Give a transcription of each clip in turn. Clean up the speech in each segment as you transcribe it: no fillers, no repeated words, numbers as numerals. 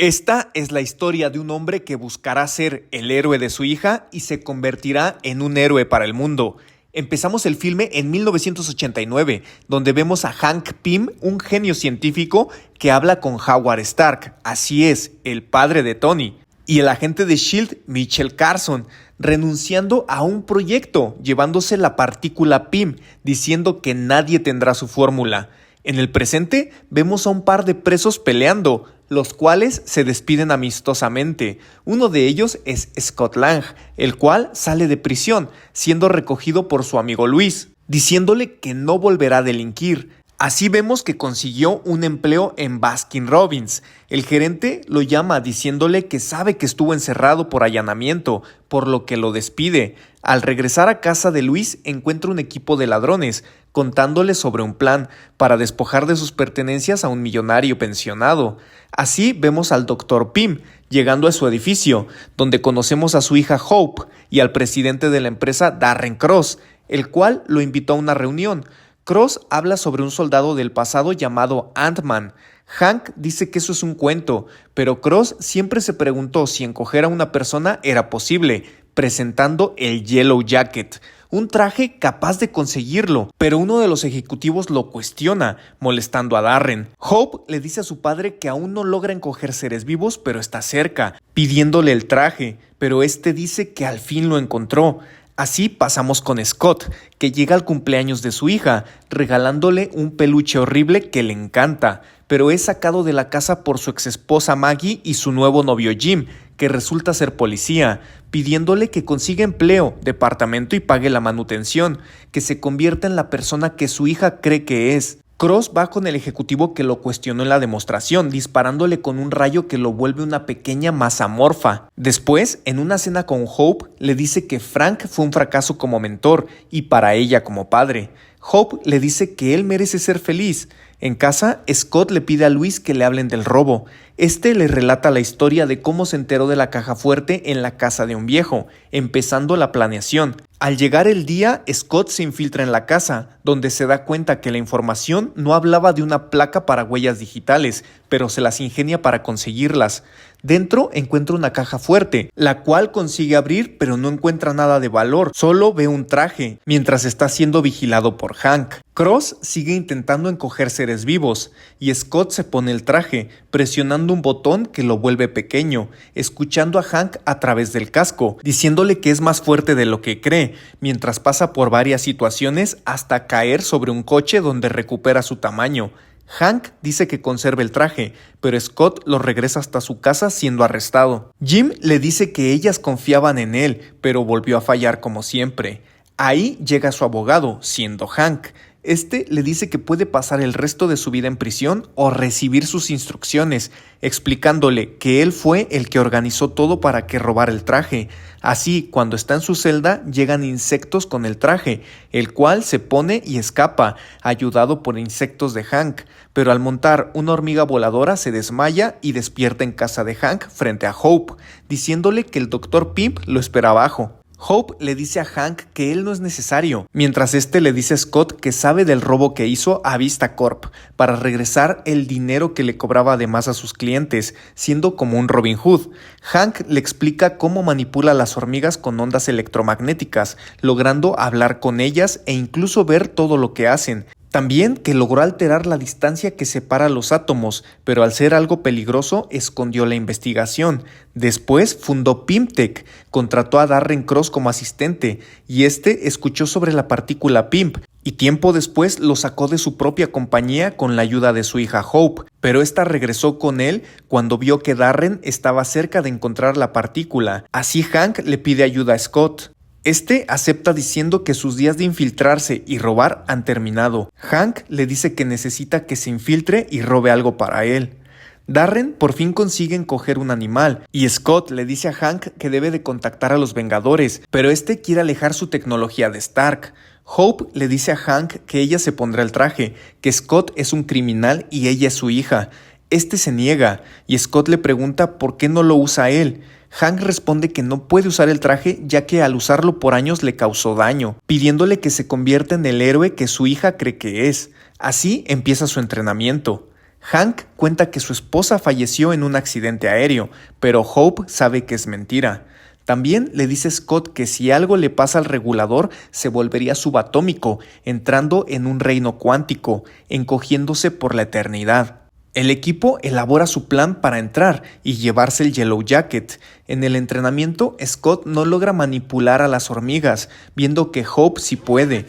Esta es la historia de un hombre que buscará ser el héroe de su hija y se convertirá en un héroe para el mundo. Empezamos el filme en 1989, donde vemos a Hank Pym, un genio científico que habla con Howard Stark, así es, el padre de Tony, y el agente de S.H.I.E.L.D., Mitchell Carson, renunciando a un proyecto, llevándose la partícula Pym, diciendo que nadie tendrá su fórmula. En el presente vemos a un par de presos peleando, los cuales se despiden amistosamente. Uno de ellos es Scott Lang, el cual sale de prisión, siendo recogido por su amigo Luis, diciéndole que no volverá a delinquir. Así vemos que consiguió un empleo en Baskin Robbins. El gerente lo llama diciéndole que sabe que estuvo encerrado por allanamiento, por lo que lo despide. Al regresar a casa de Luis encuentra un equipo de ladrones, contándole sobre un plan para despojar de sus pertenencias a un millonario pensionado. Así vemos al Dr. Pym llegando a su edificio, donde conocemos a su hija Hope y al presidente de la empresa Darren Cross, el cual lo invitó a una reunión. Cross habla sobre un soldado del pasado llamado Ant-Man. Hank dice que eso es un cuento, pero Cross siempre se preguntó si encoger a una persona era posible, presentando el Yellow Jacket, un traje capaz de conseguirlo, pero uno de los ejecutivos lo cuestiona, molestando a Darren. Hope le dice a su padre que aún no logra encoger seres vivos, pero está cerca, pidiéndole el traje, pero este dice que al fin lo encontró. Así pasamos con Scott, que llega al cumpleaños de su hija, regalándole un peluche horrible que le encanta, pero es sacado de la casa por su exesposa Maggie y su nuevo novio Jim, que resulta ser policía, pidiéndole que consiga empleo, departamento y pague la manutención, que se convierta en la persona que su hija cree que es. Cross va con el ejecutivo que lo cuestionó en la demostración, disparándole con un rayo que lo vuelve una pequeña masa amorfa. Después, en una cena con Hope, le dice que Frank fue un fracaso como mentor y para ella como padre. Hope le dice que él merece ser feliz. En casa, Scott le pide a Luis que le hablen del robo. Este le relata la historia de cómo se enteró de la caja fuerte en la casa de un viejo, empezando la planeación. Al llegar el día, Scott se infiltra en la casa, donde se da cuenta que la información no hablaba de una placa para huellas digitales, pero se las ingenia para conseguirlas. Dentro encuentra una caja fuerte, la cual consigue abrir pero no encuentra nada de valor, solo ve un traje, mientras está siendo vigilado por Hank. Cross sigue intentando encoger seres vivos, y Scott se pone el traje, presionando un botón que lo vuelve pequeño, escuchando a Hank a través del casco, diciéndole que es más fuerte de lo que cree, mientras pasa por varias situaciones hasta caer sobre un coche donde recupera su tamaño. Hank dice que conserve el traje, pero Scott lo regresa hasta su casa siendo arrestado. Jim le dice que ellas confiaban en él, pero volvió a fallar como siempre. Ahí llega su abogado, siendo Hank. Este le dice que puede pasar el resto de su vida en prisión o recibir sus instrucciones, explicándole que él fue el que organizó todo para que robara el traje. Así, cuando está en su celda, llegan insectos con el traje, el cual se pone y escapa, ayudado por insectos de Hank. Pero al montar una hormiga voladora se desmaya y despierta en casa de Hank frente a Hope, diciéndole que el Dr. Pym lo espera abajo. Hope le dice a Hank que él no es necesario, mientras este le dice a Scott que sabe del robo que hizo a Vista Corp para regresar el dinero que le cobraba además a sus clientes, siendo como un Robin Hood. Hank le explica cómo manipula las hormigas con ondas electromagnéticas, logrando hablar con ellas e incluso ver todo lo que hacen. También que logró alterar la distancia que separa los átomos, pero al ser algo peligroso escondió la investigación. Después fundó Pymtech, contrató a Darren Cross como asistente y este escuchó sobre la partícula Pym y tiempo después lo sacó de su propia compañía con la ayuda de su hija Hope, pero esta regresó con él cuando vio que Darren estaba cerca de encontrar la partícula. Así Hank le pide ayuda a Scott. Este acepta diciendo que sus días de infiltrarse y robar han terminado. Hank le dice que necesita que se infiltre y robe algo para él. Darren por fin consigue encoger un animal y Scott le dice a Hank que debe de contactar a los Vengadores, pero este quiere alejar su tecnología de Stark. Hope le dice a Hank que ella se pondrá el traje, que Scott es un criminal y ella es su hija. Este se niega y Scott le pregunta por qué no lo usa él. Hank responde que no puede usar el traje ya que al usarlo por años le causó daño, pidiéndole que se convierta en el héroe que su hija cree que es. Así empieza su entrenamiento. Hank cuenta que su esposa falleció en un accidente aéreo, pero Hope sabe que es mentira. También le dice Scott que si algo le pasa al regulador se volvería subatómico, entrando en un reino cuántico, encogiéndose por la eternidad. El equipo elabora su plan para entrar y llevarse el Yellow Jacket. En el entrenamiento, Scott no logra manipular a las hormigas, viendo que Hope sí puede.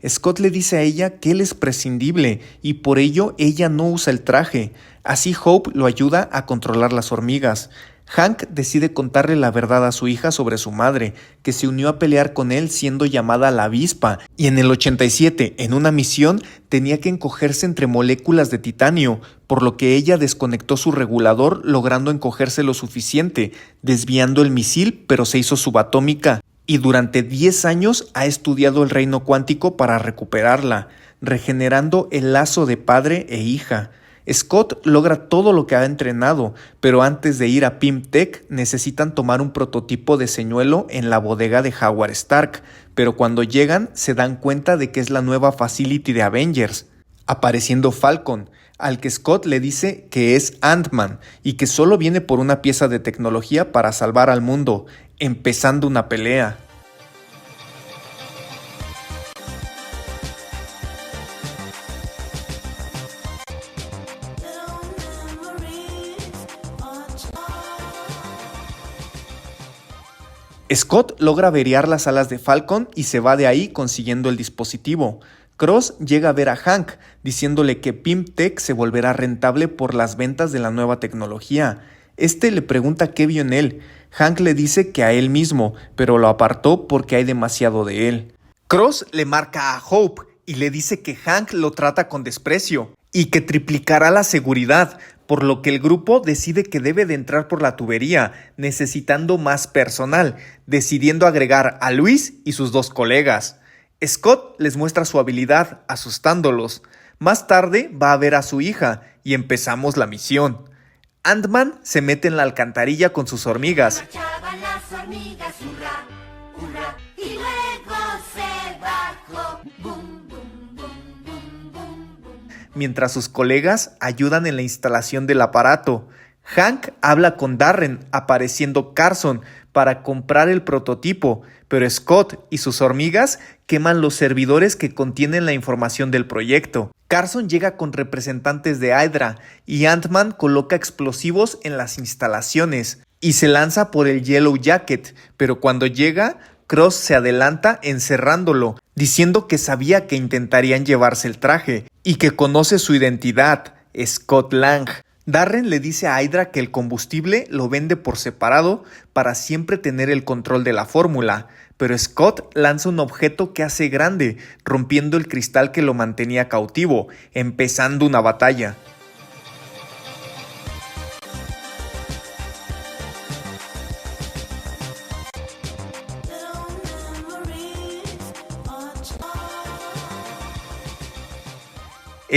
Scott le dice a ella que él es prescindible y por ello ella no usa el traje. Así Hope lo ayuda a controlar las hormigas. Hank decide contarle la verdad a su hija sobre su madre, que se unió a pelear con él siendo llamada la avispa, y en el 87, en una misión, tenía que encogerse entre moléculas de titanio, por lo que ella desconectó su regulador logrando encogerse lo suficiente, desviando el misil, pero se hizo subatómica. Y durante 10 años ha estudiado el reino cuántico para recuperarla, regenerando el lazo de padre e hija. Scott logra todo lo que ha entrenado, pero antes de ir a Pym Tech necesitan tomar un prototipo de señuelo en la bodega de Howard Stark, pero cuando llegan se dan cuenta de que es la nueva facility de Avengers, apareciendo Falcon, al que Scott le dice que es Ant-Man y que solo viene por una pieza de tecnología para salvar al mundo, empezando una pelea. Scott logra averiar las alas de Falcon y se va de ahí consiguiendo el dispositivo. Cross llega a ver a Hank, diciéndole que Pym Tech se volverá rentable por las ventas de la nueva tecnología. Este le pregunta qué vio en él. Hank le dice que a él mismo, pero lo apartó porque hay demasiado de él. Cross le marca a Hope y le dice que Hank lo trata con desprecio y que triplicará la seguridad, por lo que el grupo decide que debe de entrar por la tubería, necesitando más personal, decidiendo agregar a Luis y sus 2 colegas. Scott les muestra su habilidad, asustándolos. Más tarde va a ver a su hija y empezamos la misión. Ant-Man se mete en la alcantarilla con sus hormigas. Mientras sus colegas ayudan en la instalación del aparato. Hank habla con Darren, apareciendo Carson, para comprar el prototipo, pero Scott y sus hormigas queman los servidores que contienen la información del proyecto. Carson llega con representantes de Hydra y Ant-Man coloca explosivos en las instalaciones y se lanza por el Yellow Jacket, pero cuando llega, Cross se adelanta encerrándolo, diciendo que sabía que intentarían llevarse el traje y que conoce su identidad, Scott Lang. Darren le dice a Hydra que el combustible lo vende por separado para siempre tener el control de la fórmula, pero Scott lanza un objeto que hace grande, rompiendo el cristal que lo mantenía cautivo, empezando una batalla.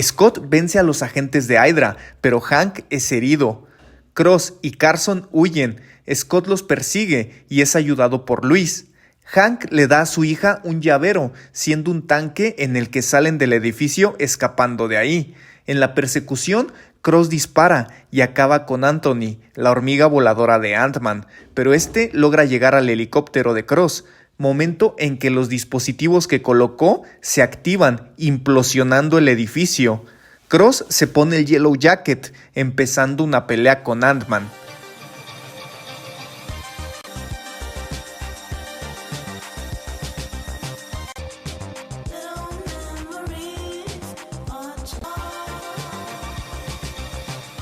Scott vence a los agentes de Hydra, pero Hank es herido. Cross y Carson huyen, Scott los persigue y es ayudado por Luis. Hank le da a su hija un llavero, siendo un tanque en el que salen del edificio escapando de ahí. En la persecución, Cross dispara y acaba con Anthony, la hormiga voladora de Ant-Man, pero este logra llegar al helicóptero de Cross, momento en que los dispositivos que colocó se activan, implosionando el edificio. Cross se pone el Yellow Jacket, empezando una pelea con Ant-Man.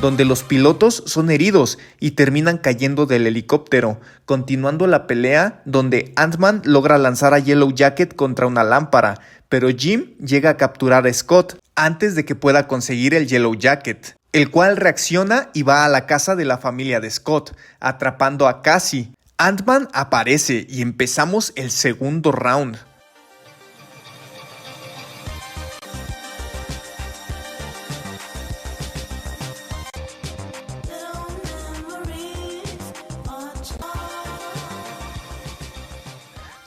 Donde los pilotos son heridos y terminan cayendo del helicóptero, continuando la pelea donde Ant-Man logra lanzar a Yellow Jacket contra una lámpara, pero Jim llega a capturar a Scott antes de que pueda conseguir el Yellow Jacket, el cual reacciona y va a la casa de la familia de Scott, atrapando a Cassie. Ant-Man aparece y empezamos el segundo round.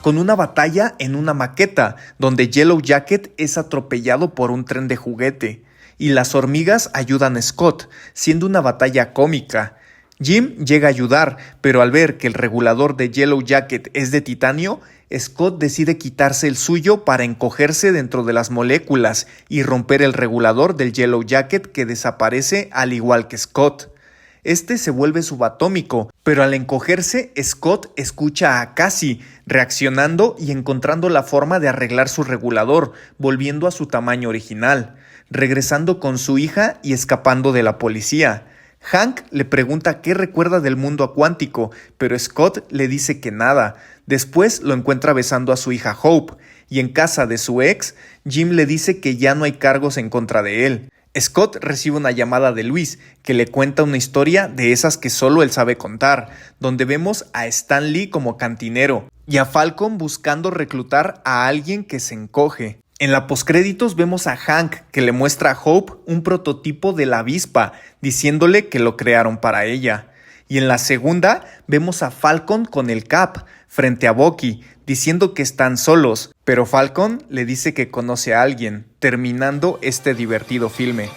con una batalla en una maqueta, donde Yellow Jacket es atropellado por un tren de juguete, y las hormigas ayudan a Scott, siendo una batalla cómica. Jim llega a ayudar, pero al ver que el regulador de Yellow Jacket es de titanio, Scott decide quitarse el suyo para encogerse dentro de las moléculas y romper el regulador del Yellow Jacket, que desaparece al igual que Scott. Este se vuelve subatómico, pero al encogerse, Scott escucha a Cassie, reaccionando y encontrando la forma de arreglar su regulador, volviendo a su tamaño original, regresando con su hija y escapando de la policía. Hank le pregunta qué recuerda del mundo cuántico, pero Scott le dice que nada. Después lo encuentra besando a su hija Hope, y en casa de su ex, Jim le dice que ya no hay cargos en contra de él. Scott recibe una llamada de Luis, que le cuenta una historia de esas que solo él sabe contar, donde vemos a Stan Lee como cantinero, y a Falcon buscando reclutar a alguien que se encoge. En la postcréditos vemos a Hank, que le muestra a Hope un prototipo de la avispa, diciéndole que lo crearon para ella. Y en la segunda vemos a Falcon con el Cap, frente a Bucky, diciendo que están solos, pero Falcon le dice que conoce a alguien, terminando este divertido filme.